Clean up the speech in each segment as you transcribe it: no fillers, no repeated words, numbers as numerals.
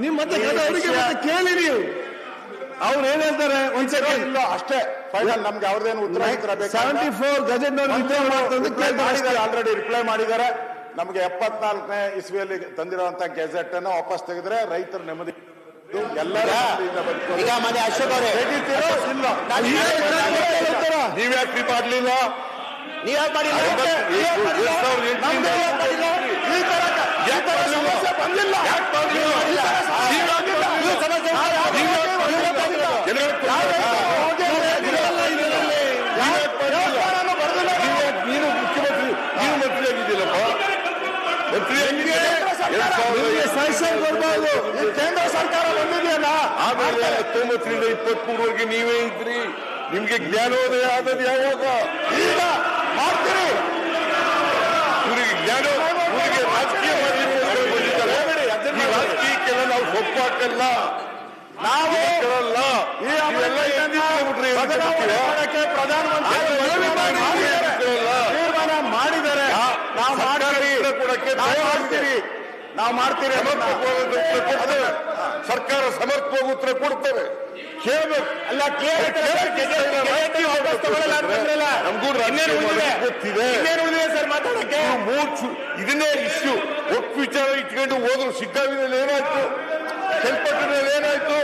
ನಿಮ್ ಮತ್ತೆ ಕೇಳಿ ನೀವು ಅವ್ರು ಏನ್ ಹೇಳ್ತಾರೆ ಒಂದ್ ಸೆಕೆಂಡ್ ಇಲ್ಲ ಅಷ್ಟೇ ಫೈನಲ್ ನಮ್ಗೆ ಅವ್ರದೇನು ಉತ್ತರ 74 ಗಜೆಟ್ ಆಲ್ರೆಡಿ ರಿಪ್ಲೈ ಮಾಡಿದ್ದಾರೆ. ನಮ್ಗೆ 74ನೇ ಇಸ್ವಿಯಲ್ಲಿ ತಂದಿರುವಂತ ಗೆಜೆಟ್ ಅನ್ನು ವಾಪಸ್ ತೆಗೆದ್ರೆ ರೈತರ ನೆಮ್ಮದಿ ಎಲ್ಲರೂ ಈಗ ಮನೆ ಅಶೋಕ್ ಅವರೇ ನೀವ್ಯಾಕೆ ಮಾಡಲಿಲ್ಲ ನೀವ್ಯಾಕೆ ಮಾಡಿಲ್ಲ ನೀನು ಮುಖ್ಯಮಂತ್ರಿ ನೀವು ಮಂತ್ರಿ ಆಗಿದ್ದಿಲ್ಲಪ್ಪ ಮಂತ್ರಿ ಕೇಂದ್ರ ಸರ್ಕಾರ ಬಂದಿದೆಯಲ್ಲ ಆಮೇಲೆ 19ರಿಂದ 23ವರೆಗೆ ನೀವೇ ಇದ್ರಿ. ನಿಮ್ಗೆ ಜ್ಞಾನೋದಯ ಆದದ್ದು ಯಾವಾಗ? ಈಗ ಮಾಡ್ತೀರಿ. ಇವರಿಗೆ ಜ್ಞಾನ ಇವರಿಗೆ ರಾಜಕೀಯ ಬಂದಿದ್ದಾರೆ. ಈ ರಾಜಕೀಯಕ್ಕೆಲ್ಲ ನಾವು ಒಪ್ಪಾಕಲ್ಲ, ನಾವು ತೀರ್ಮಾನ ಮಾಡಿದ್ದಾರೆ. ನಾವು ಮಾಡ್ತೀರಿ. ಸರ್ಕಾರ ಸಮರ್ಪಕ ಉತ್ತರ ಕೊಡ್ತೇವೆ. ಕೇಳಬೇಕು ಅಲ್ಲ ಗೊತ್ತಿದೆ ಸರ್ ಮಾತಾಡಕ್ಕೆ. ಇದನ್ನೇ ಇಶ್ಯೂ ಒಟ್ಟು ವಿಚಾರ ಇಟ್ಕೊಂಡು ಹೋದ್ರು. ಶಿಗ್ಗಾವಿನಲ್ಲಿ ಏನಾಯ್ತು, ಕೆಲ್ಪಟ್ಟಿನಲ್ಲಿ ಏನಾಯ್ತು,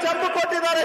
ಚಂಪು ಕೊಟ್ಟಿದ್ದಾರೆ.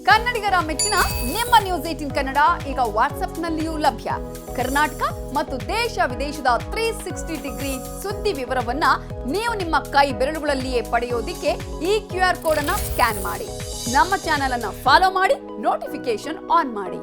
ಕನ್ನಡಿಗರ ಮೆಚ್ಚಿನ ನಿಮ್ಮ ನ್ಯೂಸ್ 18 ಕನ್ನಡ ಈಗ ವಾಟ್ಸ್ಆಪ್ನಲ್ಲಿಯೂ ಲಭ್ಯ. ಕರ್ನಾಟಕ ಮತ್ತು ದೇಶ ವಿದೇಶದ 360 ಡಿಗ್ರಿ ಸುದ್ದಿ ವಿವರವನ್ನ ನೀವು ನಿಮ್ಮ ಕೈ ಬೆರಳುಗಳಲ್ಲಿಯೇ ಪಡೆಯೋದಿಕ್ಕೆ ಈ QR ಕೋಡ್ ಅನ್ನು ಸ್ಕ್ಯಾನ್ ಮಾಡಿ. ನಮ್ಮ ಚಾನೆಲ್ ಅನ್ನು ಫಾಲೋ ಮಾಡಿ, ನೋಟಿಫಿಕೇಶನ್ ಆನ್ ಮಾಡಿ.